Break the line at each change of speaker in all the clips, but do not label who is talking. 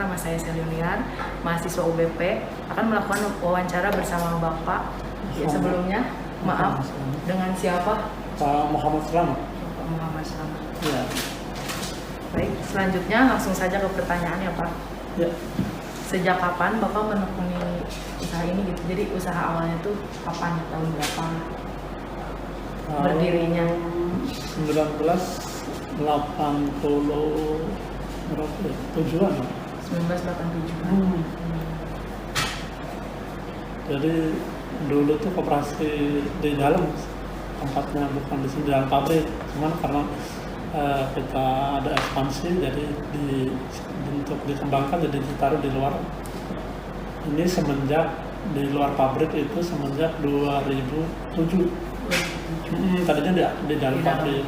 nama saya Seliuniar, mahasiswa UBP, akan melakukan wawancara bersama Bapak. Ya, sebelumnya, maaf, dengan siapa?
Pak Muhammad Slamet.
Bapak Muhammad Slamet.
Ya.
Baik, selanjutnya langsung saja ke pertanyaan ya Pak.
Ya.
Sejak kapan Bapak menekuni usaha ini gitu? Jadi usaha awalnya tuh kapan? Tahun berapa berdirinya?
1987-an.
1987.
Jadi dulu tuh koperasi di dalam, tempatnya bukan di sini, di dalam pabrik. Cuman karena kita ada ekspansi, jadi untuk dikembangkan jadi ditaruh di luar. Ini semenjak di luar pabrik itu semenjak 2007. Tadinya di dalam pabrik.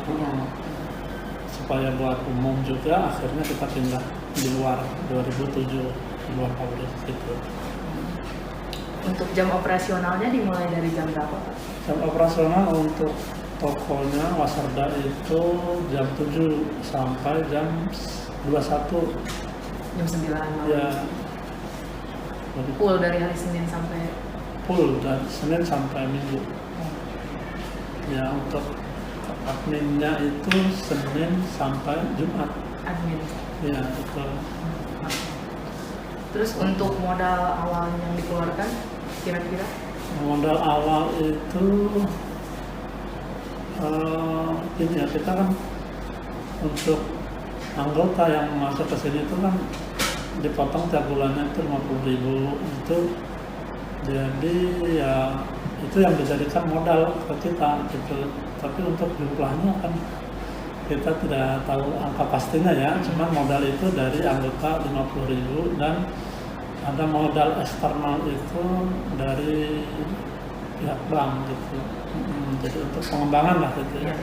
Supaya buat umum juga, akhirnya kita pindah di luar 2007 di luar pabrik gitu.
Untuk jam operasionalnya dimulai dari jam berapa Pak?
Jam operasional untuk tokonya Wasarda itu jam 7 sampai jam 21.
Jam 9 malam.
Ya.
Full dari hari Senin sampai
Full dari Senin sampai Minggu. Ya, untuk adminnya itu Senin sampai Jumat.
Admin.
Ya, betul.
Terus untuk modal awal yang dikeluarkan kira-kira?
Modal awal itu ini ya, kita kan untuk anggota yang masuk ke sini itu kan dipotong tiap bulannya itu 50.000 itu, jadi ya itu yang dijadikan modal ke kita gitu. Tapi untuk jumlahnya kan kita tidak tahu angka pastinya ya, cuman modal itu dari anggota 50.000 dan ada modal eksternal itu dari pihak bank gitu. Jadi untuk pengembangan lah gitu ya.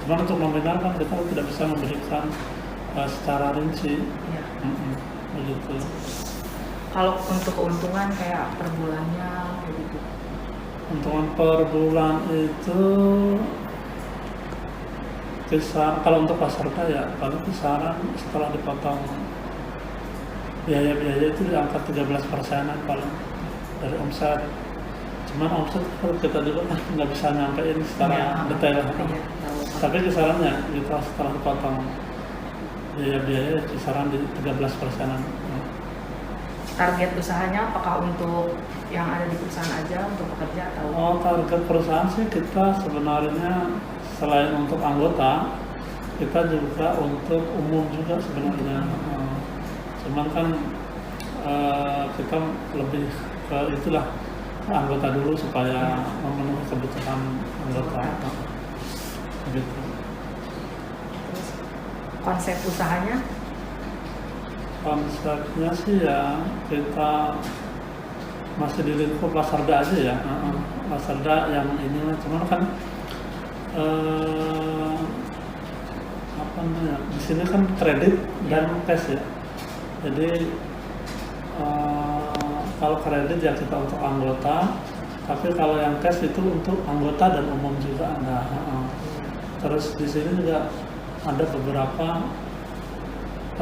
Cuman untuk nominal kan kita tidak bisa memberikan secara rinci. Begitu.
Kalau untuk keuntungan kayak per bulannya kayak gitu?
Keuntungan per bulan itu kalau untuk peserta ya paling kisaran setelah dipotong biaya-biaya itu di angka 13%-an paling dari omset. Cuman omset kalau kita juga kan nggak bisa nyampein secara detail. Tapi kisarannya kita setelah dipotong biaya-biaya kisaran di 13%-an.
Target usahanya apakah untuk yang ada di perusahaan aja, untuk pekerja atau?
Target perusahaan sih kita sebenarnya selain untuk anggota, kita juga untuk umum juga sebenarnya. Cuman kan kita lebih ke itulah anggota dulu supaya memenuhi kebutuhan anggota. Gitu.
Terus konsep usahanya?
Konsepnya sih ya kita masih di lingkup Wasarda aja ya. Wasarda yang ini cuman kan apa namanya, di sini kan kredit dan cash ya. Jadi kalau kredit ya kita untuk anggota, tapi kalau yang cash itu untuk anggota dan umum juga ada. Terus di sini juga ada beberapa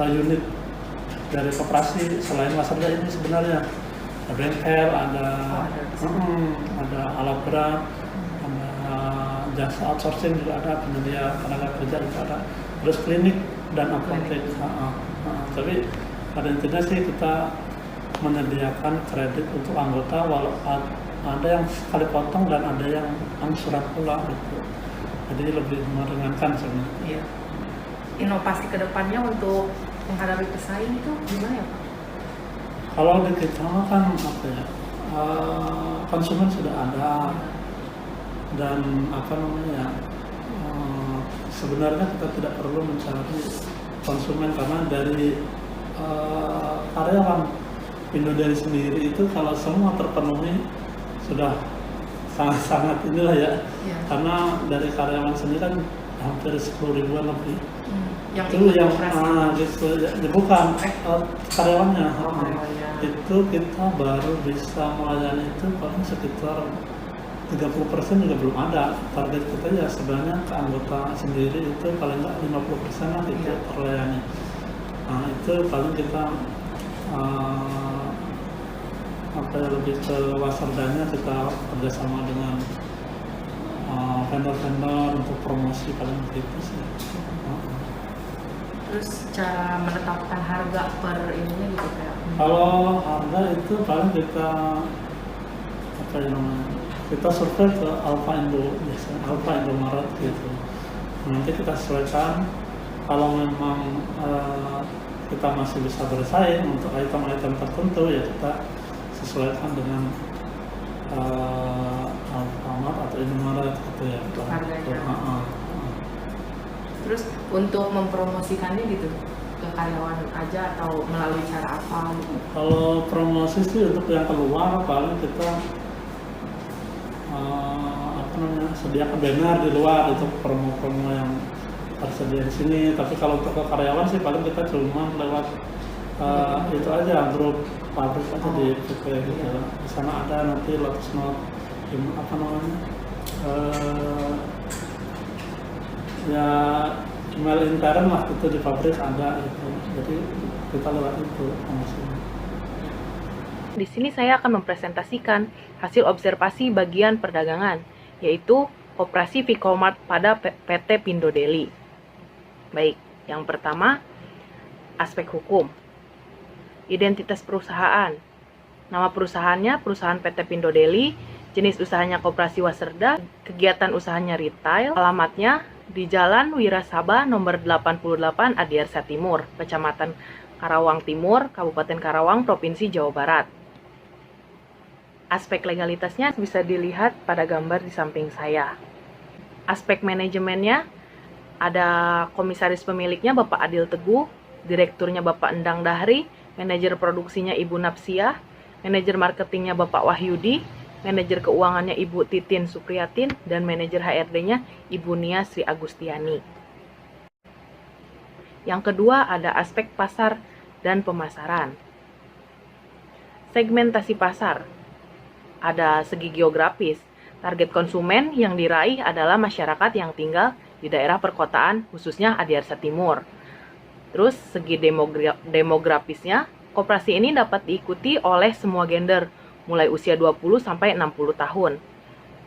unit dari koperasi selain Wasarda ini sebenarnya. Ada bengkel, ada alat berat, ada jasa outsourcing juga ada, penyedia tenaga kerja juga ada, terus klinik dan apotek. Tapi pada intinya sih kita menyediakan kredit untuk anggota, walau ada yang sekali potong dan ada yang angsuran pula gitu. Jadi lebih meringankan sebenarnya.
Iya. Inovasi kedepannya untuk menghadapi pesaing itu gimana ya Pak?
Kalau di kita kan apa ya, konsumen sudah ada dan apa namanya, sebenarnya kita tidak perlu mencari konsumen karena dari karyawan Indonesia sendiri itu kalau semua terpenuhi sudah sangat-sangat inilah ya. Karena dari karyawan sendiri kan hampir 10.000-an lebih.
Yang
itu yang gitu ya, bukan karyawannya. Itu kita baru bisa melayani itu paling sekitar 30% juga belum ada. Target kita ya sebenarnya ke anggota sendiri itu paling nggak 50% lah itu terlayani. Itu paling kita eh, lebih ke wasardanya kita kerjasama dengan vendor-vendor untuk promosi paling gitu sih.
Terus cara menetapkan harga per ininya gitu kayak.
Kalau harga itu paling kita kita survei ke Alfa Indo, biasanya Alfa Indomaret gitu. Nanti kita sesuaikan kalau memang kita masih bisa bersaing untuk item-item tertentu, ya kita sesuaikan dengan Alfamart atau Indomaret gitu ya.
Harganya. Terus untuk mempromosikannya gitu ke karyawan aja atau melalui cara apa gitu?
Kalau promosi sih untuk yang keluar paling kita sediakan banner di luar itu promo-promo yang tersedia di sini. Tapi kalau untuk ke karyawan sih paling kita cuma lewat itu aja, grup pabrik aja di PP gitu. Di sana ada nanti Lotus Note ya email intern lah itu di pabrik ada gitu. Jadi kita lewat itu promosinya.
Di sini saya akan mempresentasikan hasil observasi bagian perdagangan, yaitu operasi Vcomart pada PT Pindo Deli. Baik, yang pertama, aspek hukum. Identitas perusahaan. Nama perusahaannya perusahaan PT Pindo Deli, jenis usahanya koperasi Waserda, kegiatan usahanya retail, alamatnya di Jalan Wirasaba nomor 88 Adiarsa Timur, Kecamatan Karawang Timur, Kabupaten Karawang, Provinsi Jawa Barat. Aspek legalitasnya bisa dilihat pada gambar di samping saya. Aspek manajemennya, ada komisaris pemiliknya Bapak Adil Teguh, direkturnya Bapak Endang Dahri, manajer produksinya Ibu Napsiah, manajer marketingnya Bapak Wahyudi, manajer keuangannya Ibu Titin Supriyatin, dan manajer HRD-nya Ibu Nia Sri Agustiani. Yang kedua ada aspek pasar dan pemasaran. Segmentasi pasar. Ada segi geografis. Target konsumen yang diraih adalah masyarakat yang tinggal di daerah perkotaan, khususnya Adiarsa Timur. Terus segi demografisnya, koperasi ini dapat diikuti oleh semua gender, mulai usia 20 sampai 60 tahun.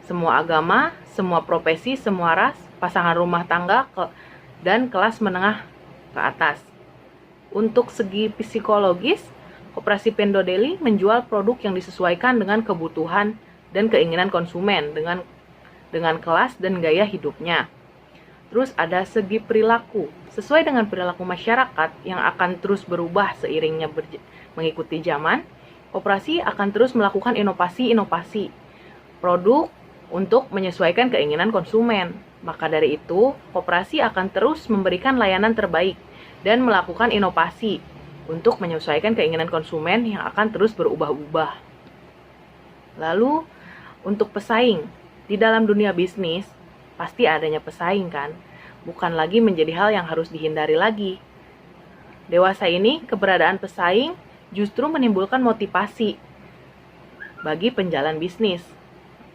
Semua agama, semua profesi, semua ras, pasangan rumah tangga, dan kelas menengah ke atas. Untuk segi psikologis, Koperasi Pindo Deli menjual produk yang disesuaikan dengan kebutuhan dan keinginan konsumen dengan kelas dan gaya hidupnya. Terus ada segi perilaku. Sesuai dengan perilaku masyarakat yang akan terus berubah seiringnya mengikuti zaman, koperasi akan terus melakukan inovasi-inovasi produk untuk menyesuaikan keinginan konsumen. Maka dari itu, koperasi akan terus memberikan layanan terbaik dan melakukan inovasi untuk menyesuaikan keinginan konsumen yang akan terus berubah-ubah. Lalu, untuk pesaing, di dalam dunia bisnis, pasti adanya pesaing kan? Bukan lagi menjadi hal yang harus dihindari lagi. Dewasa ini, keberadaan pesaing justru menimbulkan motivasi bagi penjalan bisnis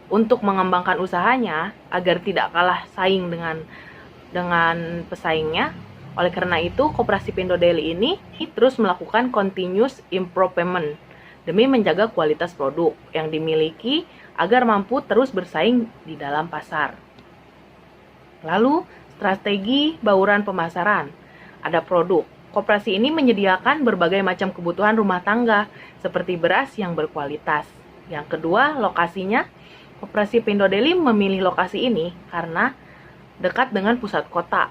untuk mengembangkan usahanya agar tidak kalah saing dengan pesaingnya. Oleh karena itu, Koperasi Pindo Deli ini terus melakukan continuous improvement demi menjaga kualitas produk yang dimiliki agar mampu terus bersaing di dalam pasar. Lalu, strategi bauran pemasaran. Ada produk. Koperasi ini menyediakan berbagai macam kebutuhan rumah tangga seperti beras yang berkualitas. Yang kedua, lokasinya. Koperasi Pindo Deli memilih lokasi ini karena dekat dengan pusat kota,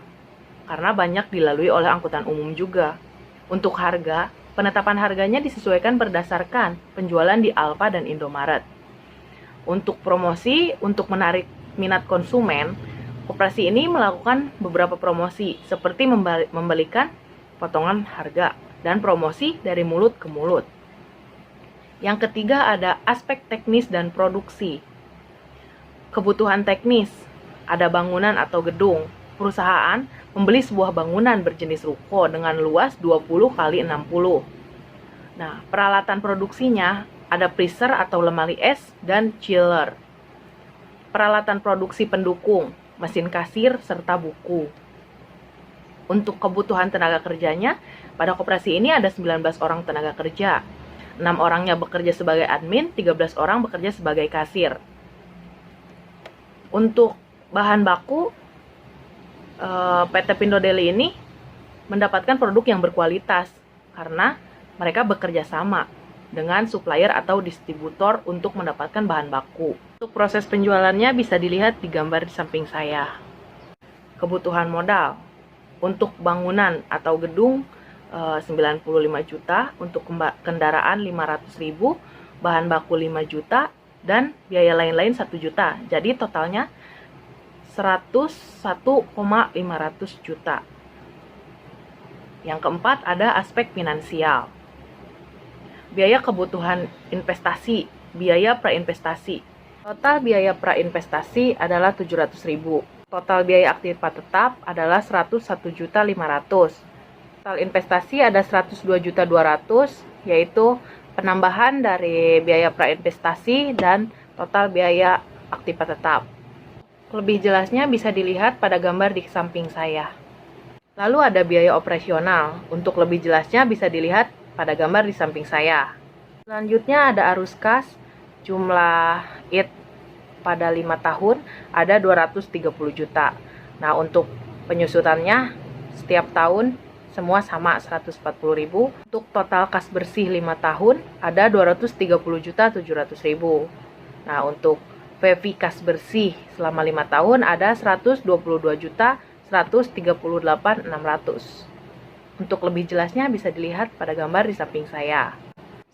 karena banyak dilalui oleh angkutan umum juga. Untuk harga, penetapan harganya disesuaikan berdasarkan penjualan di Alfa dan Indomaret. Untuk promosi, untuk menarik minat konsumen, koperasi ini melakukan beberapa promosi, seperti memberikan potongan harga dan promosi dari mulut ke mulut. Yang ketiga ada aspek teknis dan produksi. Kebutuhan teknis, ada bangunan atau gedung. Perusahaan membeli sebuah bangunan berjenis ruko dengan luas 20 x 60. Nah, peralatan produksinya ada freezer atau lemari es dan chiller. Peralatan produksi pendukung, mesin kasir serta buku. Untuk kebutuhan tenaga kerjanya, pada koperasi ini ada 19 orang tenaga kerja. 6 orangnya bekerja sebagai admin, 13 orang bekerja sebagai kasir. Untuk bahan baku, PT Pindo Deli ini mendapatkan produk yang berkualitas karena mereka bekerja sama dengan supplier atau distributor untuk mendapatkan bahan baku. Untuk proses penjualannya bisa dilihat di gambar di samping saya. Kebutuhan modal untuk bangunan atau gedung 95 juta, untuk kendaraan 500.000, bahan baku 5 juta, dan biaya lain-lain 1 juta. Jadi totalnya 101,500 juta. Yang keempat ada aspek finansial. Biaya kebutuhan investasi, biaya prainvestasi. Total biaya prainvestasi adalah 700.000. Total biaya aktivitas tetap adalah 101.500. Total investasi ada 102.200, yaitu penambahan dari biaya prainvestasi dan total biaya aktivitas tetap. Lebih jelasnya bisa dilihat pada gambar di samping saya. Lalu ada biaya operasional. Untuk lebih jelasnya bisa dilihat pada gambar di samping saya. Selanjutnya ada arus kas, jumlah IT pada 5 tahun ada 230 juta. Nah, untuk penyusutannya setiap tahun semua sama 140.000. Untuk total kas bersih 5 tahun ada 230.700.000. Nah, untuk VV kas bersih selama 5 tahun ada 122.138.600. Untuk lebih jelasnya bisa dilihat pada gambar di samping saya.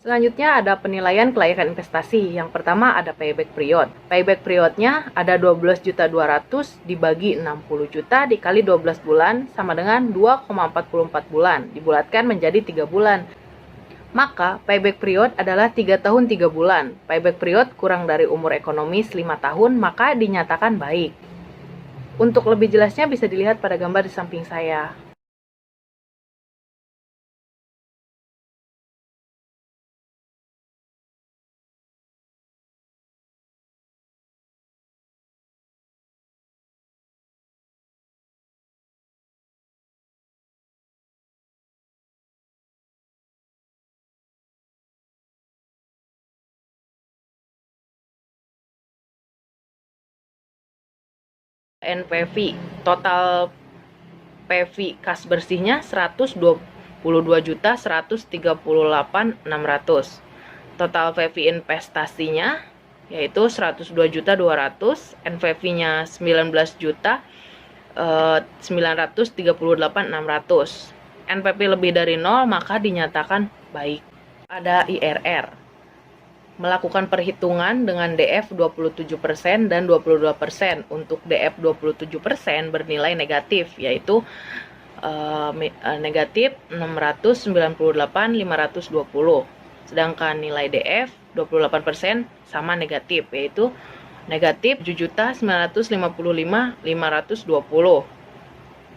Selanjutnya ada penilaian kelayakan investasi. Yang pertama ada payback period. Payback periodnya ada 12.200.000 dibagi 60 juta dikali 12 bulan sama dengan 2,44 bulan. Dibulatkan menjadi 3 bulan. Maka payback period adalah 3 tahun 3 bulan. Payback period kurang dari umur ekonomis 5 tahun, maka dinyatakan baik. Untuk lebih jelasnya bisa dilihat pada gambar di samping saya. NPV, total PV kas bersihnya 122.138.600. Total PV investasinya yaitu 102.200.000, NPV-nya 19 juta 938.600. NPV lebih dari 0 maka dinyatakan baik. Ada IRR. Melakukan perhitungan dengan DF 27% dan 22%. Untuk DF 27% bernilai negatif, yaitu negatif 698.520. Sedangkan nilai DF 28% sama negatif, yaitu negatif 7.955.520.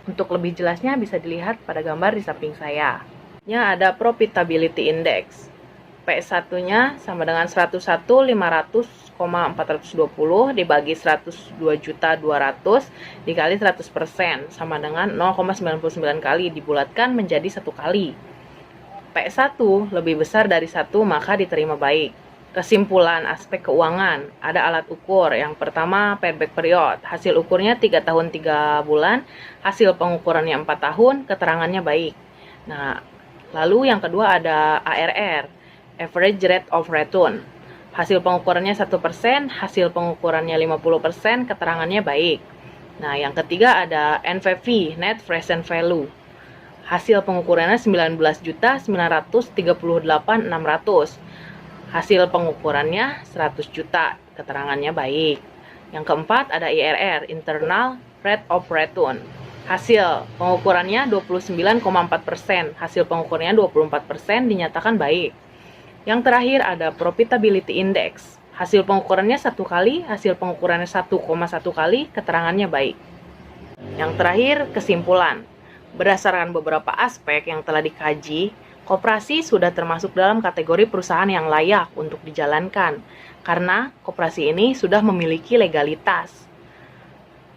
Untuk lebih jelasnya bisa dilihat pada gambar di samping saya. Ini ada profitability index. P1-nya sama dengan 101.500,420 dibagi 102.200 dikali 100% sama dengan 0,99 kali dibulatkan menjadi 1 kali. P1 lebih besar dari 1 maka diterima baik. Kesimpulan aspek keuangan, ada alat ukur. Yang pertama payback period, hasil ukurnya 3 tahun 3 bulan, hasil pengukurannya 4 tahun, keterangannya baik. Nah, lalu yang kedua ada ARR, average rate of return. Hasil pengukurannya 1%, hasil pengukurannya 50%, keterangannya baik. Nah, yang ketiga ada NPV, net present value. Hasil pengukurannya 19.938.600. Hasil pengukurannya 100 juta, keterangannya baik. Yang keempat ada IRR, internal rate of return. Hasil pengukurannya 29,4%, hasil pengukurannya 24%, dinyatakan baik. Yang terakhir ada profitability index. Hasil pengukurannya 1 kali, hasil pengukurannya 1,1 kali, keterangannya baik. Yang terakhir kesimpulan. Berdasarkan beberapa aspek yang telah dikaji, koperasi sudah termasuk dalam kategori perusahaan yang layak untuk dijalankan karena koperasi ini sudah memiliki legalitas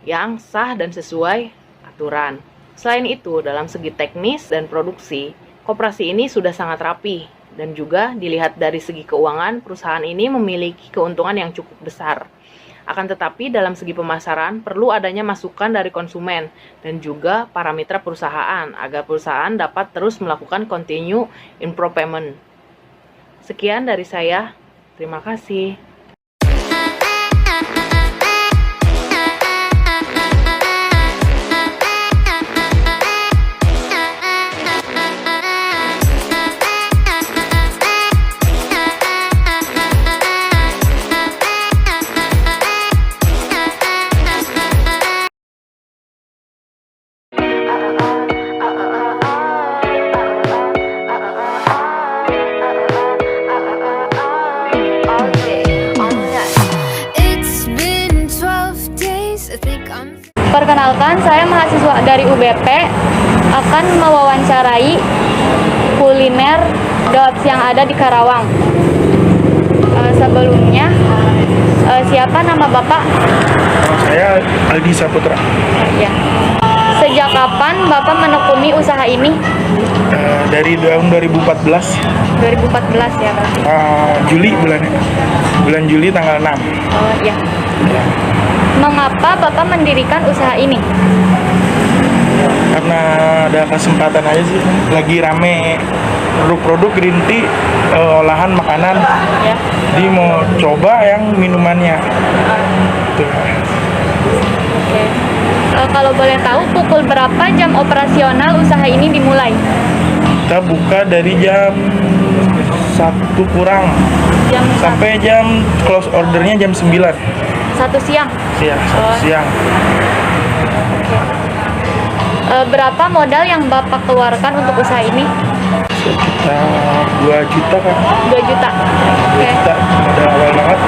yang sah dan sesuai aturan. Selain itu, dalam segi teknis dan produksi, koperasi ini sudah sangat rapi dan juga dilihat dari segi keuangan, perusahaan ini memiliki keuntungan yang cukup besar. Akan tetapi dalam segi pemasaran perlu adanya masukan dari konsumen dan juga para mitra perusahaan agar perusahaan dapat terus melakukan continue improvement. Sekian dari saya. Terima kasih.
It's been 12 days, I think I'm
Perkenalkan, saya mahasiswa dari UBP akan mewawancarai kuliner Dots yang ada di Karawang. Sebelumnya, siapa nama Bapak?
Saya Aldi Saputra.
Ya. Sejak kapan Bapak menekuni usaha ini?
Dari tahun 2014,
2014 ya berarti.
Juli bulan Juli tanggal 6.
Oh ya. Mengapa Bapak mendirikan usaha ini?
Karena ada kesempatan aja sih. Lagi rame produk-produk green tea, olahan makanan.
Ya.
Jadi mau coba yang minumannya. Tuh.
Oke. Kalau boleh tahu, pukul berapa jam operasional usaha ini dimulai?
Kita buka dari jam 1 kurang
Jam
sampai jam close ordernya jam 9.
1 siang.
Iya,
Oh.
siang.
Berapa modal yang Bapak keluarkan untuk usaha ini?
Sekitar 2 juta kan.
2 juta.
2
Oke.
juta modal awal banget.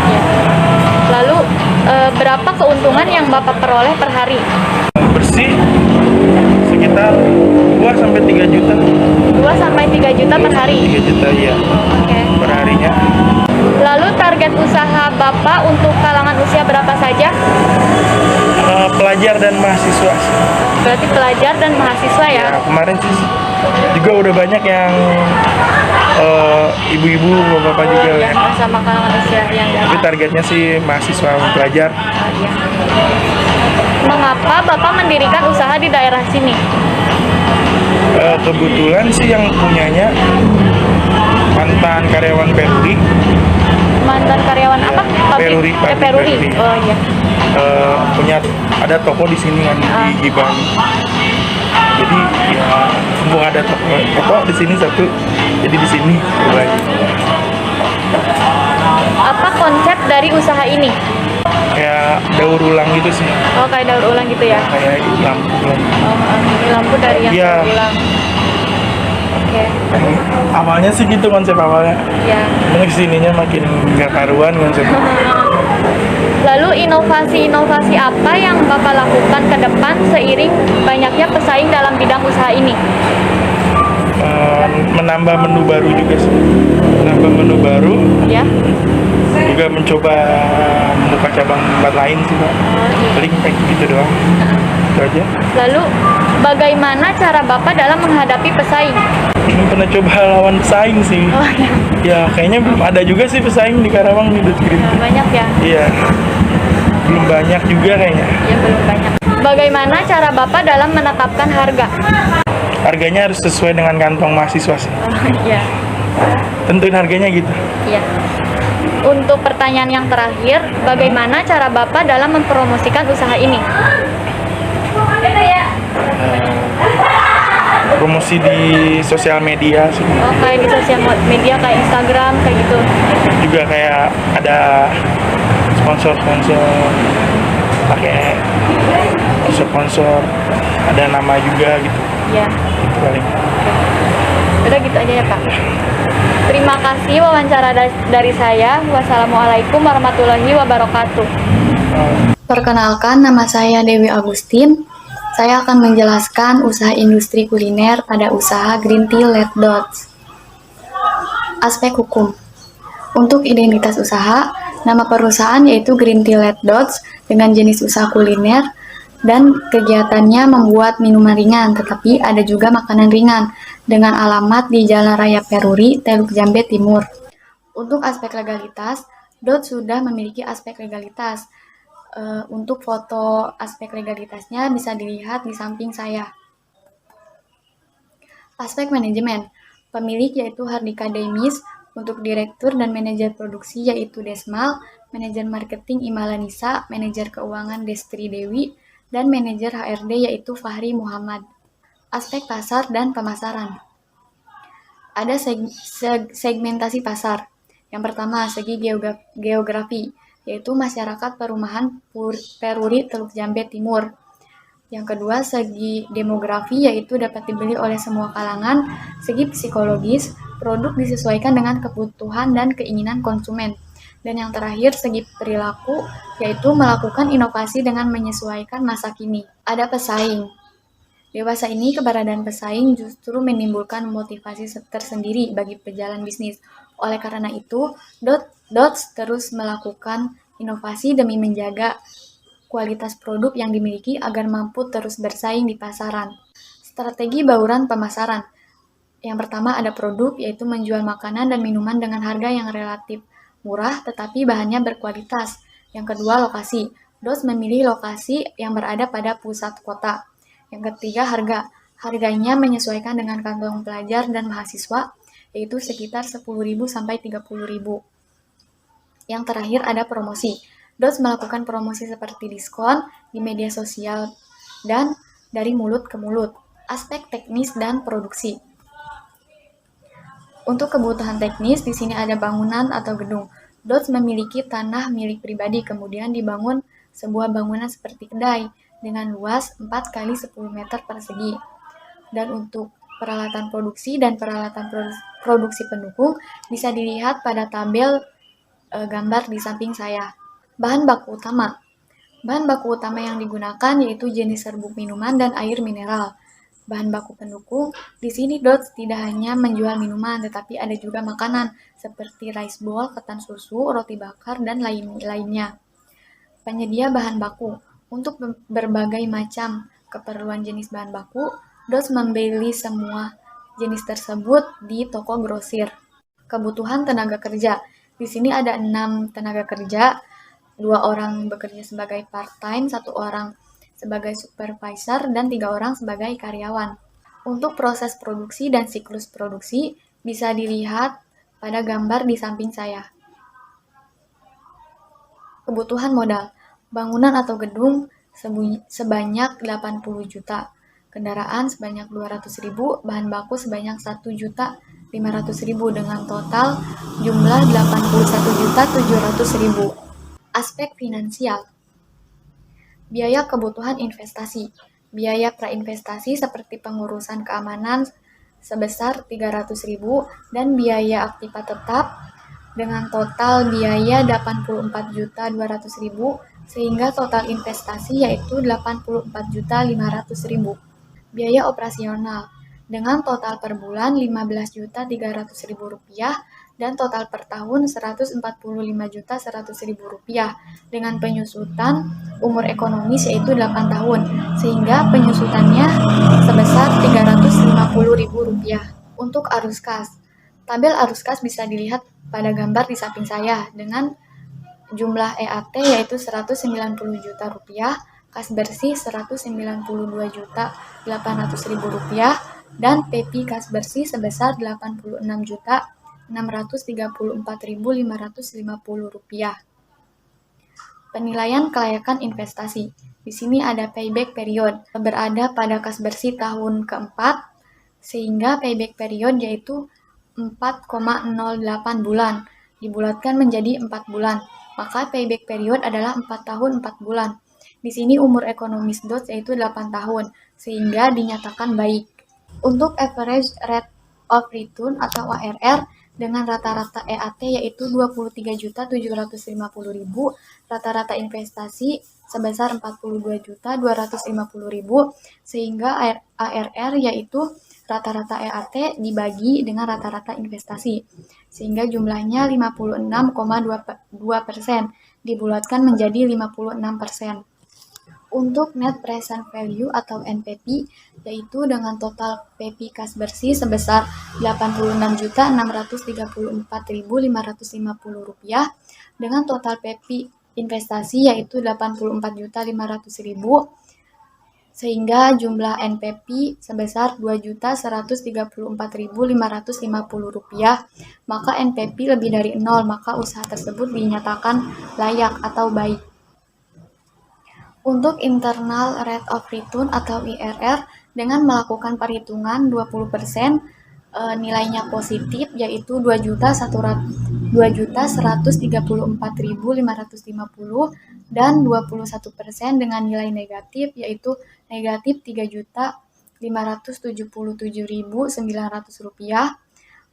Ya. Lalu berapa keuntungan yang Bapak peroleh per hari?
Bersih sekitar 2 sampai 3 juta.
2 sampai 3 juta per hari.
3 juta ya
Oke.
per harinya.
Lalu target usaha Bapak untuk kalangan usia berapa saja?
Pelajar dan mahasiswa.
Berarti pelajar dan mahasiswa ya?
Ya, kemarin sih juga udah banyak yang ibu-ibu, bapak-bapak juga
Ya,
ya.
sama kalangan usia yang
Tapi targetnya sih mahasiswa pelajar.
ya. Mengapa Bapak mendirikan usaha di daerah sini?
Kebetulan sih yang punyanya mantan karyawan Peruri.
Mantan karyawan apa?
Peruri, pabrik
Peruri.
Peruri.
Oh iya.
Punya ada toko di sini kan di Gibang. Jadi ya mumpung ada toko di sini satu, jadi di sini mulai.
Apa konsep dari usaha ini?
Kayak daur ulang gitu sih,
Oh, kayak daur ulang gitu ya?
kayak lampu.
Oh, ini lampu dari yang
Iya.
daur ulang. Oke.
Awalnya sih gitu konsep awalnya.
Ya.
Mungkin sininya makin nggak karuan konsep.
Lalu inovasi-inovasi apa yang Bapak lakukan ke depan seiring banyaknya pesaing dalam bidang usaha ini?
Menambah menu baru juga sih. Menambah menu baru,
Ya.
juga mencoba membuka cabang tempat lain sih Pak. Paling kayak gitu doang. Itu aja.
Lalu bagaimana cara Bapak dalam menghadapi pesaing?
Belum pernah coba lawan pesaing sih.
Oh, ya.
Ya kayaknya belum ada juga sih pesaing di Karawang di Dut Green.
Banyak ya?
Iya. Belum banyak juga kayaknya.
Ya, belum banyak. Bagaimana cara Bapak dalam menetapkan harga?
Harganya harus sesuai dengan kantong mahasiswa sih.
Oh, iya.
Tentuin harganya gitu.
Iya. Untuk pertanyaan yang terakhir, bagaimana cara Bapak dalam mempromosikan usaha ini?
Promosi di sosial media sih.
Oh, kayak di sosial media, kayak Instagram, kayak gitu.
Juga kayak ada sponsor-sponsor, pakai sponsor, ada nama juga gitu.
Ya,
Itu paling.
udah gitu aja ya Pak. Terima kasih wawancara dari saya. Wassalamualaikum warahmatullahi wabarakatuh.
Perkenalkan, nama saya Dewi Agustin. Saya akan menjelaskan usaha industri kuliner pada usaha Green Tea Let Dots. Aspek hukum. Untuk identitas usaha, nama perusahaan yaitu Green Tea Let Dots dengan jenis usaha kuliner. dan kegiatannya membuat minuman ringan, tetapi ada juga makanan ringan dengan alamat di Jalan Raya Peruri, Teluk Jambe Timur. Untuk aspek legalitas, DOT sudah memiliki aspek legalitas. Untuk foto aspek legalitasnya bisa dilihat di samping saya. Aspek manajemen, pemilik yaitu Hardika Demis, untuk direktur dan manajer produksi yaitu Desmal, manajer marketing Imalanisa, manajer keuangan Destri Dewi, dan manajer HRD yaitu Fahri Muhammad. Aspek pasar dan pemasaran. Ada segmentasi pasar. Yang pertama, segi geografi, yaitu masyarakat perumahan Peruri Teluk Jambe Timur. Yang kedua, segi demografi, yaitu dapat dibeli oleh semua kalangan. Segi psikologis, produk disesuaikan dengan kebutuhan dan keinginan konsumen. Dan yang terakhir, segi perilaku, yaitu melakukan inovasi dengan menyesuaikan masa kini. Ada pesaing. Dewasa ini keberadaan pesaing justru menimbulkan motivasi tersendiri bagi pejalan bisnis. Oleh karena itu, DOTS terus melakukan inovasi demi menjaga kualitas produk yang dimiliki agar mampu terus bersaing di pasaran. Strategi bauran pemasaran. Yang pertama ada produk, yaitu menjual makanan dan minuman dengan harga yang relatif murah tetapi bahannya berkualitas. Yang kedua lokasi. DOTS memilih lokasi yang berada pada pusat kota. Yang ketiga harga. Harganya menyesuaikan dengan kantong pelajar dan mahasiswa, yaitu sekitar 10.000 sampai 30.000. Yang terakhir ada promosi. DOTS melakukan promosi seperti diskon di media sosial dan dari mulut ke mulut. Aspek teknis dan produksi. Untuk kebutuhan teknis, di sini ada bangunan atau gedung. DOTS memiliki tanah milik pribadi, kemudian dibangun sebuah bangunan seperti kedai dengan luas 4 kali 10 meter persegi. Dan untuk peralatan produksi dan peralatan produksi pendukung bisa dilihat pada tabel gambar di samping saya. Bahan baku utama. Bahan baku utama yang digunakan yaitu jenis serbuk minuman dan air mineral. Bahan baku pendukung, di sini DOTS tidak hanya menjual minuman, tetapi ada juga makanan seperti rice bowl, ketan susu, roti bakar, dan lainnya. Penyedia bahan baku. Untuk berbagai macam keperluan jenis bahan baku, DOTS membeli semua jenis tersebut di toko grosir. Kebutuhan tenaga kerja. Di sini ada 6 tenaga kerja, 2 orang bekerja sebagai part-time, 1 orang sebagai supervisor, dan 3 orang sebagai karyawan. Untuk proses produksi dan siklus produksi bisa dilihat pada gambar di samping saya. Kebutuhan modal. Bangunan atau gedung sebanyak 80 juta. Kendaraan sebanyak 200.000, bahan baku sebanyak 1.500.000 dengan total jumlah 81.700.000. Aspek finansial. Biaya kebutuhan investasi. Biaya prainvestasi seperti pengurusan keamanan sebesar 300.000 dan biaya aktiva tetap dengan total biaya 84.200.000 sehingga total investasi yaitu 84.500.000. Biaya operasional dengan total per bulan 15.300.000 rupiah dan total per tahun Rp145.100.000 dengan penyusutan umur ekonomis yaitu 8 tahun sehingga penyusutannya sebesar Rp350.000. Untuk arus kas. Tabel arus kas bisa dilihat pada gambar di samping saya dengan jumlah EAT yaitu Rp190 juta, kas bersih Rp192.800.000 dan PP kas bersih sebesar Rp86.634.550. Penilaian kelayakan investasi. Di sini ada payback period berada pada kas bersih tahun keempat sehingga payback period yaitu 4,08 bulan dibulatkan menjadi 4 bulan. Maka payback period adalah 4 tahun 4 bulan. Di sini umur ekonomis DOTS yaitu 8 tahun sehingga dinyatakan baik. Untuk average rate of return atau ARR dengan rata-rata EAT yaitu Rp23.750.000, rata-rata investasi sebesar Rp42.250.000 sehingga ARR yaitu rata-rata EAT dibagi dengan rata-rata investasi sehingga jumlahnya 56,2% dibulatkan menjadi 56%. Untuk net present value atau NPV, yaitu dengan total PP kas bersih sebesar Rp86.634.550 dengan total PP investasi yaitu Rp84.500.000, sehingga jumlah NPV sebesar Rp2.134.550, maka NPV lebih dari 0, maka usaha tersebut dinyatakan layak atau baik. Untuk internal rate of return atau IRR, dengan melakukan perhitungan 20%, nilainya positif yaitu 2.134.550 dan 21% dengan nilai negatif yaitu negatif Rp3.577.900.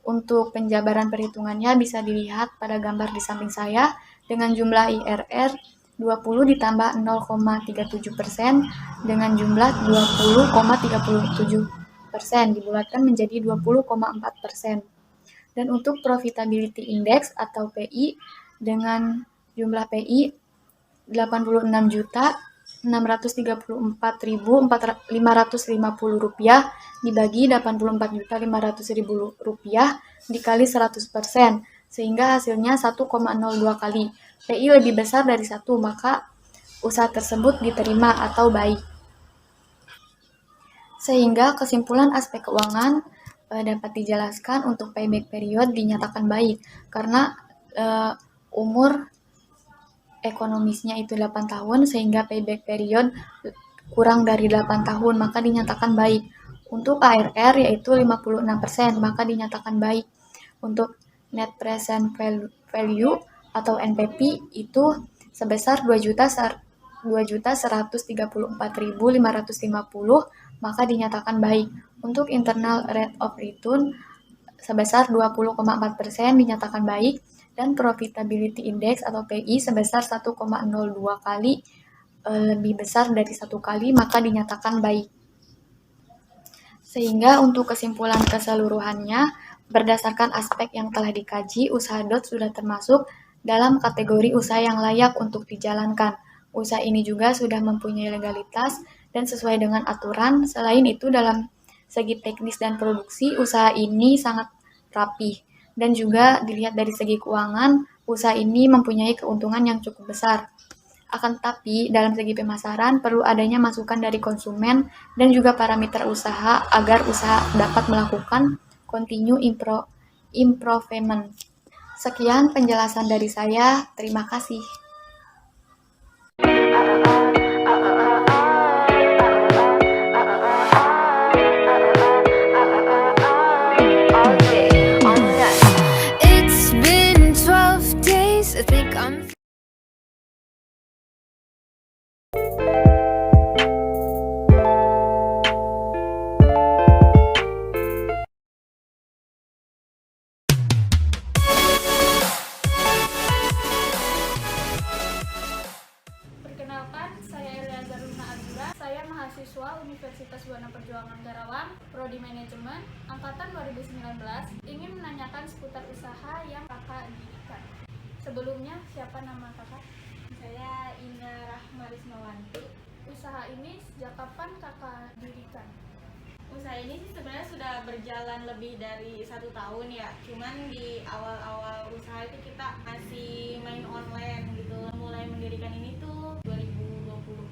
Untuk penjabaran perhitungannya bisa dilihat pada gambar di samping saya dengan jumlah IRR 20 ditambah 0,37% dengan jumlah 20,37% dibulatkan menjadi 20,4%. Dan untuk profitability index atau PI dengan jumlah PI Rp86.634.550 dibagi Rp84.500.000 dikali 100%, sehingga hasilnya 1,02 kali. PI lebih besar dari 1, maka usaha tersebut diterima atau baik. Sehingga kesimpulan aspek keuangan dapat dijelaskan untuk payback period dinyatakan baik karena umur ekonomisnya itu 8 tahun sehingga payback period kurang dari 8 tahun maka dinyatakan baik. Untuk ARR yaitu 56% maka dinyatakan baik. Untuk net present value atau NPV itu sebesar Rp2.134.550 maka dinyatakan baik. Untuk internal rate of return sebesar 20,4% dinyatakan baik dan profitability index atau PI sebesar 1,02 kali lebih besar dari 1 kali maka dinyatakan baik. Sehingga untuk kesimpulan keseluruhannya berdasarkan aspek yang telah dikaji, usaha DOT sudah termasuk dalam kategori usaha yang layak untuk dijalankan. Usaha ini juga sudah mempunyai legalitas dan sesuai dengan aturan. Selain itu, dalam segi teknis dan produksi, usaha ini sangat rapih. Dan juga dilihat dari segi keuangan, usaha ini mempunyai keuntungan yang cukup besar. Akan tetapi, dalam segi pemasaran, perlu adanya masukan dari konsumen dan juga parameter usaha agar usaha dapat melakukan continue improvement. Sekian penjelasan dari saya. Terima kasih.
It's been 12 days, I think I'm
Perkenalkan, saya Eliazar Luna Azura. Saya mahasiswa Universitas Buana Perjuangan Karawang, Prodi Manajemen, Angkatan 2019, ingin menanyakan seputar usaha yang kakak dirikan. Sebelumnya, siapa nama kakak?
Saya Ina Rahmarismawanti.
Usaha ini sejak kapan kakak dirikan?
Usaha ini sih sebenarnya sudah berjalan lebih dari 1 tahun ya. Cuman di awal-awal usaha itu kita masih main online gitu. Mulai mendirikan ini tuh 2020.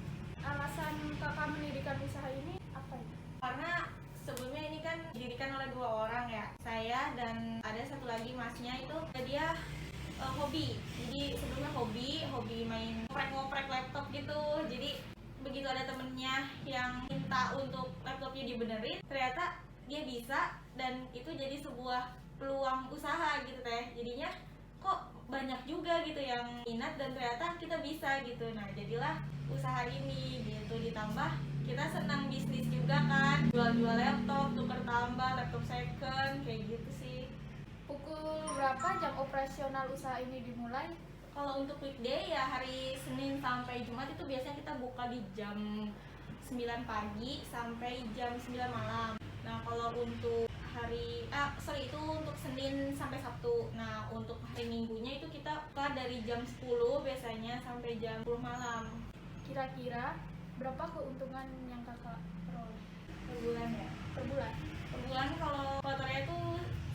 Alasan kakak mendirikan usaha ini apa ya?
Karena sebelumnya ini kan didirikan oleh 2 orang ya. Saya dan ada satu lagi masnya itu dia hobi. Jadi sebelumnya hobi main ngoprek-ngoprek laptop gitu. Jadi begitu ada temennya yang minta untuk laptopnya dibenerin, ternyata dia bisa dan itu jadi sebuah peluang usaha gitu teh. Jadinya kok banyak juga gitu yang minat dan ternyata kita bisa gitu. Nah jadilah usaha ini gitu, ditambah kita senang bisnis juga kan, jual-jual laptop, tuker tambah, laptop second kayak gitu sih.
Pukul berapa jam operasional usaha ini dimulai?
Kalau untuk weekday ya hari Senin sampai Jumat itu biasanya kita buka di jam 9 pagi sampai jam 9 malam. Nah kalau untuk itu untuk Senin sampai Sabtu. Nah untuk hari Minggunya itu kita buka dari jam 10 biasanya sampai jam 10 malam.
Kira-kira Berapa keuntungan yang kakak peroleh
Per bulan ya.
per bulan?
Per bulan kalau kotornya itu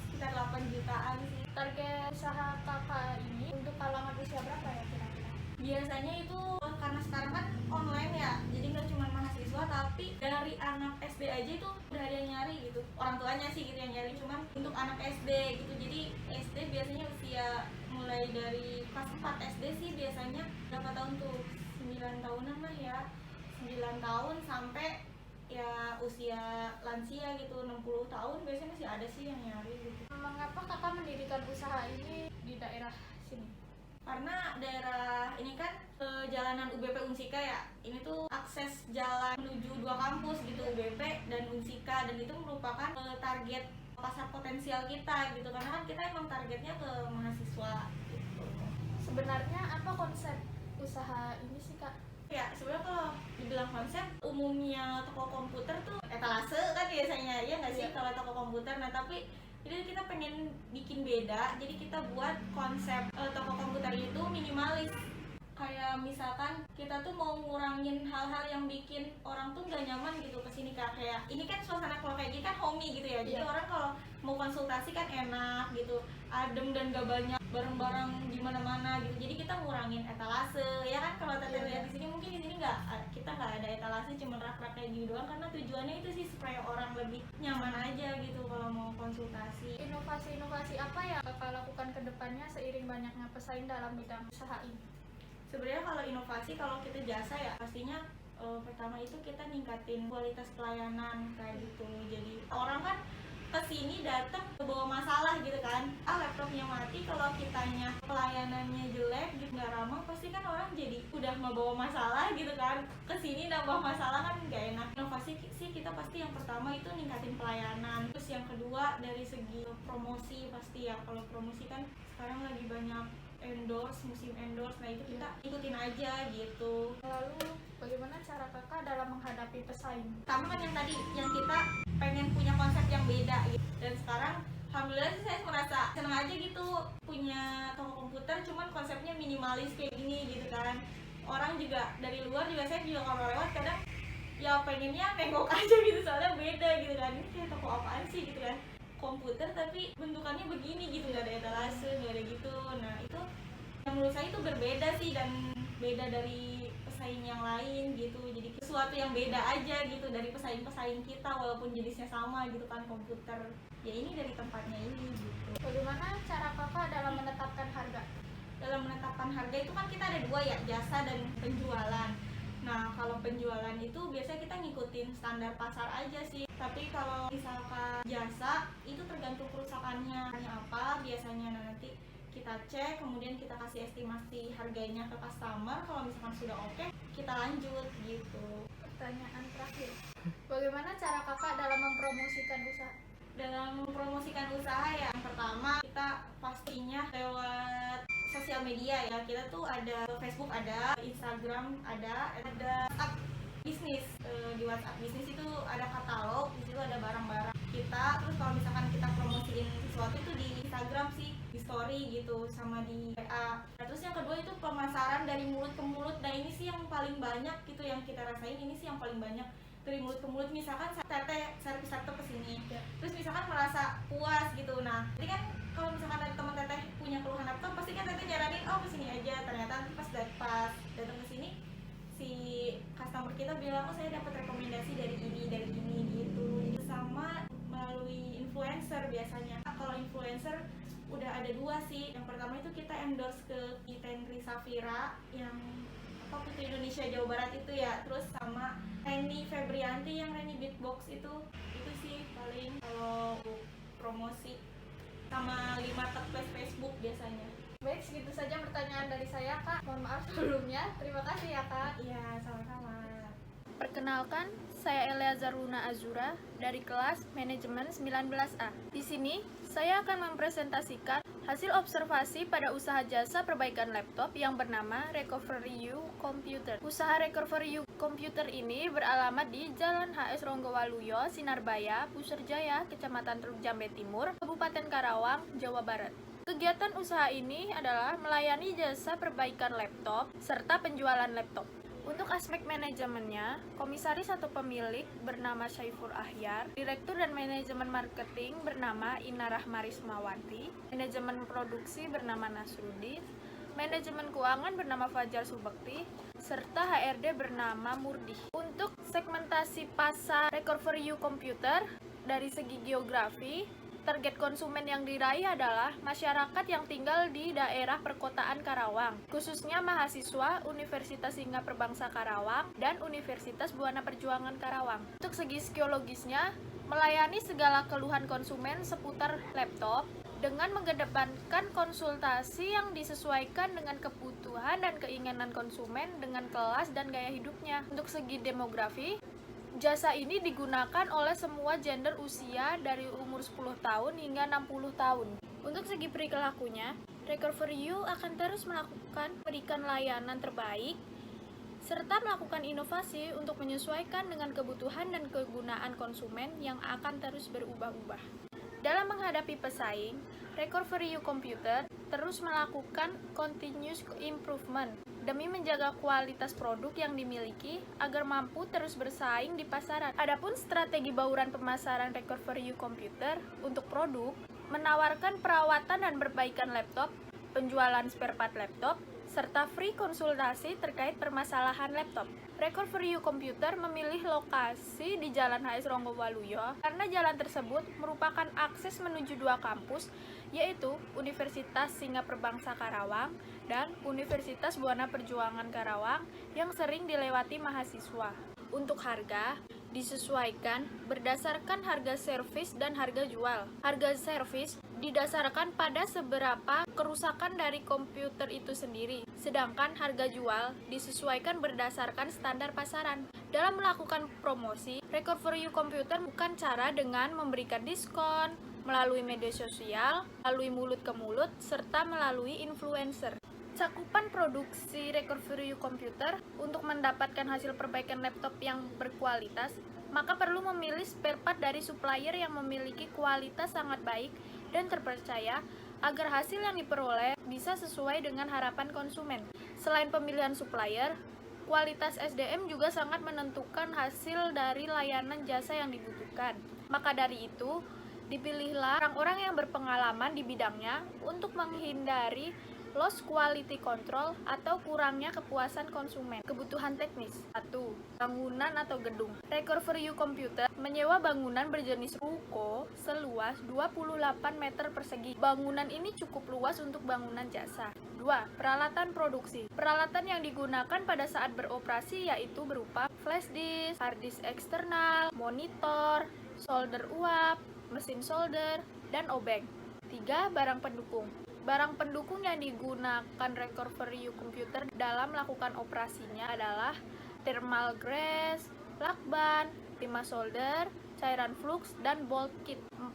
sekitar 8 jutaan sih.
Target usaha kakak ini untuk kalangan usia berapa ya kira-kira?
Biasanya itu karena sekarang kan online ya, jadi nggak cuma mahasiswa tapi dari anak SD aja itu udah ada yang nyari gitu. Orang tuanya sih gitu yang nyari, cuman untuk anak SD gitu. Jadi SD biasanya usia mulai dari kelas 4 SD sih biasanya berapa tahun tuh? 9 tahunan lah ya. 9 tahun sampai ya usia lansia gitu 60 tahun biasanya masih ada sih yang nyari gitu.
Mengapa kakak mendirikan usaha ini di daerah sini?
Karena daerah ini kan jalanan UBP Unsika ya, ini tuh akses jalan menuju 2 kampus gitu, UBP dan Unsika, dan itu merupakan target pasar potensial kita gitu, karena kan kita emang targetnya ke mahasiswa gitu.
Sebenarnya apa konsep usaha ini sih kak?
Ya sebenarnya kalau dibilang konsep, umumnya toko komputer tuh etalase kan biasanya ya nggak sih kalau toko komputer. Nah tapi jadi kita pengen bikin beda, jadi kita buat konsep toko komputer itu minimalis. Kayak misalkan kita tuh mau ngurangin hal-hal yang bikin orang tuh nggak nyaman gitu kesini kak. Kayak ini kan suasana kalau kayak gini kan homey gitu ya, jadi orang kalau mau konsultasi kan enak gitu, adem dan gak banyak barang-barang di mana-mana gitu. Jadi kita ngurangin etalase ya kan. Kalau teteh lihat di sini mungkin di sini kita nggak ada etalase, cuma rak-rak kayak gitu doang, karena tujuannya itu sih supaya orang lebih nyaman aja gitu kalau mau konsultasi.
Inovasi-inovasi apa yang kakak lakukan ke depannya seiring banyaknya pesaing dalam bidang usaha ini?
Sebenarnya kalau inovasi, kalau kita jasa ya pastinya pertama itu kita ningkatin kualitas pelayanan kayak gitu. Jadi orang kan kesini datang bawa masalah gitu kan, laptopnya mati, kalau kitanya pelayanannya jelek gitu nggak ramah, pasti kan orang jadi udah mau bawa masalah gitu kan, kesini nambah masalah kan nggak enak. Inovasi sih kita pasti yang pertama itu ningkatin pelayanan, terus yang kedua dari segi promosi pasti ya. Kalau promosi kan sekarang lagi banyak endorse, musim endorse, nah itu kita ikutin aja gitu.
Lalu bagaimana cara kakak dalam menghadapi pesaing?
Sama kan yang tadi, yang kita pengen punya konsep yang beda gitu. Dan sekarang alhamdulillah sih saya merasa senang aja gitu punya toko komputer, cuman konsepnya minimalis kayak gini gitu kan. Orang juga dari luar juga, saya juga kalau lewat kadang ya pengennya nengok aja gitu, soalnya beda gitu kan. Ini kayak toko apaan sih gitu kan, komputer tapi bentukannya begini gitu, nggak ada etalase, nggak ada gitu. Nah itu yang menurut saya itu berbeda sih, dan beda dari pesaing yang lain gitu. Jadi sesuatu yang beda aja gitu dari pesaing-pesaing kita, walaupun jenisnya sama gitu kan komputer. Ya ini dari tempatnya ini gitu.
Bagaimana cara kakak dalam menetapkan harga?
Dalam menetapkan harga itu kan kita ada dua ya, jasa dan penjualan. Nah kalau penjualan itu biasanya kita ngikutin standar pasar aja sih. Tapi kalau misalkan jasa itu tergantung kerusakannya apa biasanya. Nah, nanti kita cek, kemudian kita kasih estimasi harganya ke customer. Kalau misalkan sudah oke, kita lanjut gitu.
Pertanyaan terakhir, bagaimana cara kakak dalam mempromosikan usaha?
Dalam mempromosikan usaha ya, yang pertama kita pastinya lewat sosial media ya. Kita tuh ada Facebook, ada Instagram, ada WhatsApp bisnis. Di WhatsApp bisnis itu ada katalog, di situ ada barang-barang kita. Terus kalau misalkan kita promosiin sesuatu itu di Instagram sih, di story gitu, sama di WA. Nah, terus yang kedua itu pemasaran dari mulut ke mulut. Nah ini sih yang paling banyak gitu yang kita rasain, ini sih yang paling banyak dari mulut ke mulut. Misalkan teteh servis laptop kesini, terus misalkan merasa puas gitu. Nah jadi kan kalau misalkan ada teman teteh punya keluhan laptop, pasti kan teteh nyaranin oh kesini aja. Ternyata pas datang ke sini si customer kita bilang oh saya dapat rekomendasi dari ini gitu. Sama melalui influencer biasanya. Kalau influencer udah ada dua sih. Yang pertama itu kita endorse ke Tenri Safira yang Putri Indonesia Jawa Barat itu ya. Terus sama Reni Febrianti yang Reni Beatbox itu sih paling kalau promosi. Sama 5 marketplace Facebook biasanya.
Baik, segitu saja pertanyaan dari saya kak. Mohon maaf sebelumnya. Terima kasih ya kak.
Iya, sama-sama.
Perkenalkan, saya Eleazar Luna Azura dari kelas Manajemen 19A. Di sini, saya akan mempresentasikan hasil observasi pada usaha jasa perbaikan laptop yang bernama Recovery U Computer. Usaha Recovery U Computer ini beralamat di Jalan HS Ronggowaluyo, Sinarbaya, Puserjaya, Kecamatan Teluk Jambe Timur, Kabupaten Karawang, Jawa Barat. Kegiatan usaha ini adalah melayani jasa perbaikan laptop serta penjualan laptop. Untuk aspek manajemennya, komisaris atau pemilik bernama Syaiful Ahyar, direktur dan manajemen marketing bernama Ina Rahmarismawanti, manajemen produksi bernama Nasruddin, manajemen keuangan bernama Fajar Subekti, serta HRD bernama Murdi. Untuk segmentasi pasar Record for You Computer, dari segi geografi, target konsumen yang diraih adalah masyarakat yang tinggal di daerah perkotaan Karawang, khususnya mahasiswa Universitas Lingga Perbangsa Karawang dan Universitas Buana Perjuangan Karawang. Untuk segi psikologisnya, melayani segala keluhan konsumen seputar laptop dengan mengedepankan konsultasi yang disesuaikan dengan kebutuhan dan keinginan konsumen dengan kelas dan gaya hidupnya. Untuk segi demografi, jasa ini digunakan oleh semua gender usia dari umur 10 tahun hingga 60 tahun. Untuk segi perilakunya, Record for You akan terus memberikan layanan terbaik serta melakukan inovasi untuk menyesuaikan dengan kebutuhan dan kegunaan konsumen yang akan terus berubah-ubah. Dalam menghadapi pesaing, Record for You Computer terus melakukan continuous improvement demi menjaga kualitas produk yang dimiliki agar mampu terus bersaing di pasaran. Adapun strategi bauran pemasaran Record for You Computer untuk produk menawarkan perawatan dan perbaikan laptop, penjualan spare part laptop, serta free konsultasi terkait permasalahan laptop. Record for You Computer memilih lokasi di Jalan HS Ronggowaluyo karena jalan tersebut merupakan akses menuju dua kampus, yaitu Universitas Lingga Perbangsa Karawang dan Universitas Buana Perjuangan Karawang yang sering dilewati mahasiswa. Untuk harga, disesuaikan berdasarkan harga servis dan harga jual. Harga servis didasarkan pada seberapa kerusakan dari komputer itu sendiri, sedangkan harga jual disesuaikan berdasarkan standar pasaran. Dalam melakukan promosi, Record for You Computer bukan cara dengan memberikan diskon, melalui media sosial, melalui mulut ke mulut, serta melalui influencer. Cakupan produksi Record for You Computer untuk mendapatkan hasil perbaikan laptop yang berkualitas, maka perlu memilih spare part dari supplier yang memiliki kualitas sangat baik dan terpercaya agar hasil yang diperoleh bisa sesuai dengan harapan konsumen. Selain pemilihan supplier, kualitas SDM juga sangat menentukan hasil dari layanan jasa yang dibutuhkan. Maka dari itu, dipilihlah orang-orang yang berpengalaman di bidangnya untuk menghindari loss quality control atau kurangnya kepuasan konsumen. Kebutuhan teknis. 1. Bangunan atau gedung. Record for You Computer menyewa bangunan berjenis ruko seluas 28 meter persegi. Bangunan ini cukup luas untuk bangunan jasa. 2. Peralatan produksi. Peralatan yang digunakan pada saat beroperasi yaitu berupa flash disk, hard disk eksternal, monitor, solder uap, mesin solder, dan obeng. 3. Barang pendukung. Barang pendukung yang digunakan Record for You Computer dalam melakukan operasinya adalah thermal grease, lakban, timah solder, cairan flux, dan bolt kit. 4.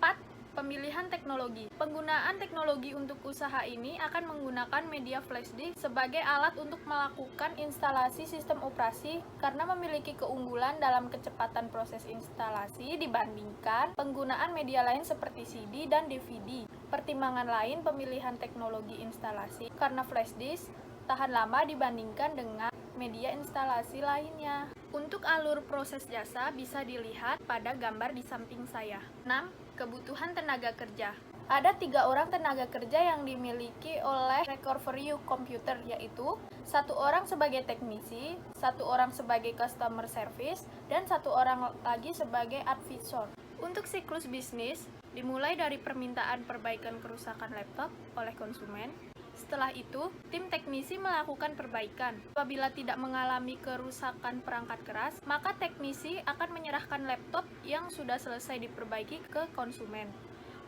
Pemilihan teknologi. Penggunaan teknologi untuk usaha ini akan menggunakan media flash disk sebagai alat untuk melakukan instalasi sistem operasi karena memiliki keunggulan dalam kecepatan proses instalasi dibandingkan penggunaan media lain seperti CD dan DVD. Pertimbangan lain pemilihan teknologi instalasi karena flash disk tahan lama dibandingkan dengan media instalasi lainnya. Untuk alur proses jasa bisa dilihat pada gambar di samping saya. 6. Kebutuhan tenaga kerja. Ada 3 orang tenaga kerja yang dimiliki oleh Record for You Computer, yaitu 1 orang sebagai teknisi, 1 orang sebagai customer service, dan 1 orang lagi sebagai advisor. Untuk siklus bisnis, dimulai dari permintaan perbaikan kerusakan laptop oleh konsumen. Setelah itu, tim teknisi melakukan perbaikan. Apabila tidak mengalami kerusakan perangkat keras, maka teknisi akan menyerahkan laptop yang sudah selesai diperbaiki ke konsumen.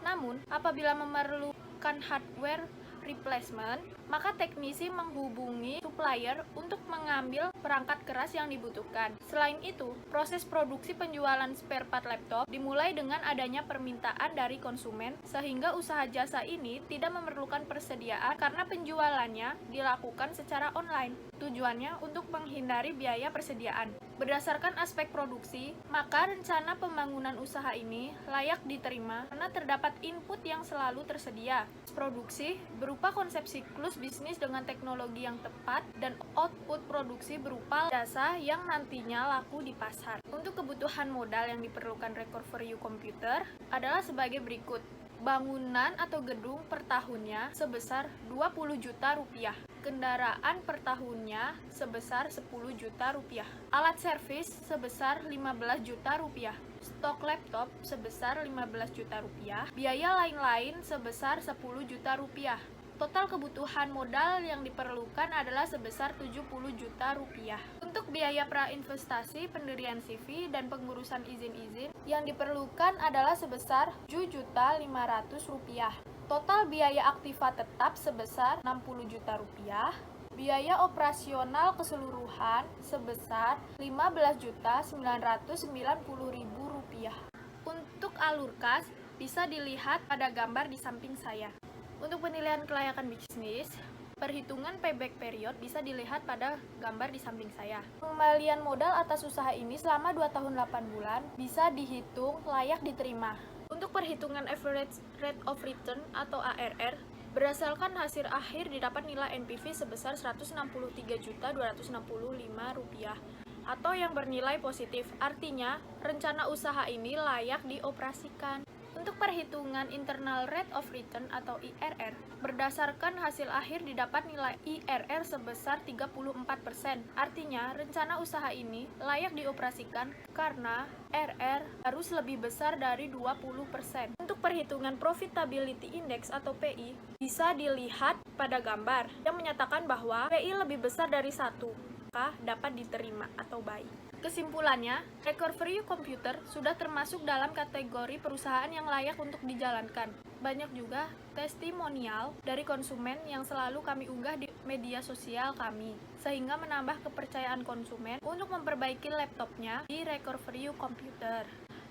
Namun, apabila memerlukan hardware replacement, maka teknisi menghubungi supplier untuk mengambil perangkat keras yang dibutuhkan. Selain itu, proses produksi penjualan spare part laptop dimulai dengan adanya permintaan dari konsumen, sehingga usaha jasa ini tidak memerlukan persediaan karena penjualannya dilakukan secara online. Tujuannya untuk menghindari biaya persediaan. Berdasarkan aspek produksi, maka rencana pembangunan usaha ini layak diterima karena terdapat input yang selalu tersedia. Produksi berupa konsep siklus bisnis dengan teknologi yang tepat dan output produksi berupa jasa yang nantinya laku di pasar. Untuk kebutuhan modal yang diperlukan Record for You Computer adalah sebagai berikut. Bangunan atau gedung per tahunnya sebesar 20 juta rupiah. Kendaraan per tahunnya sebesar 10 juta rupiah. Alat servis sebesar 15 juta rupiah. Stok laptop sebesar 15 juta rupiah. Biaya lain-lain sebesar 10 juta rupiah. Total kebutuhan modal yang diperlukan adalah sebesar 70 juta rupiah. Untuk biaya prainvestasi, pendirian CV, dan pengurusan izin-izin yang diperlukan adalah sebesar 7 juta 500 rupiah. Total biaya aktiva tetap sebesar 60 juta rupiah. Biaya operasional keseluruhan sebesar 15 juta 990 ribu rupiah. Untuk alur kas bisa dilihat pada gambar di samping saya. Untuk penilaian kelayakan bisnis, perhitungan payback period bisa dilihat pada gambar di samping saya. Pengembalian modal atas usaha ini selama 2 tahun 8 bulan bisa dihitung layak diterima. Untuk perhitungan average rate of return atau ARR, berdasarkan hasil akhir didapat nilai NPV sebesar Rp163.265 atau yang bernilai positif, artinya rencana usaha ini layak dioperasikan. Untuk perhitungan internal rate of return atau IRR, berdasarkan hasil akhir didapat nilai IRR sebesar 34%. Artinya, rencana usaha ini layak dioperasikan karena RR harus lebih besar dari 20%. Untuk perhitungan profitability index atau PI, bisa dilihat pada gambar yang menyatakan bahwa PI lebih besar dari 1, maka dapat diterima atau baik. Kesimpulannya, Record for You Computer sudah termasuk dalam kategori perusahaan yang layak untuk dijalankan. Banyak juga testimonial dari konsumen yang selalu kami unggah di media sosial kami, sehingga menambah kepercayaan konsumen untuk memperbaiki laptopnya di Record for You Computer.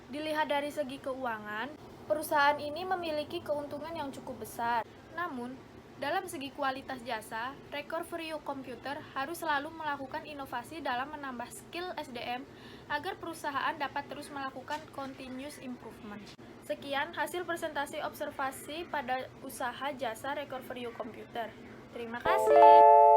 Dilihat dari segi keuangan, perusahaan ini memiliki keuntungan yang cukup besar. Namun, dalam segi kualitas jasa, Record for You Computer harus selalu melakukan inovasi dalam menambah skill SDM agar perusahaan dapat terus melakukan continuous improvement. Sekian hasil presentasi observasi pada usaha jasa Record for You Computer. Terima kasih.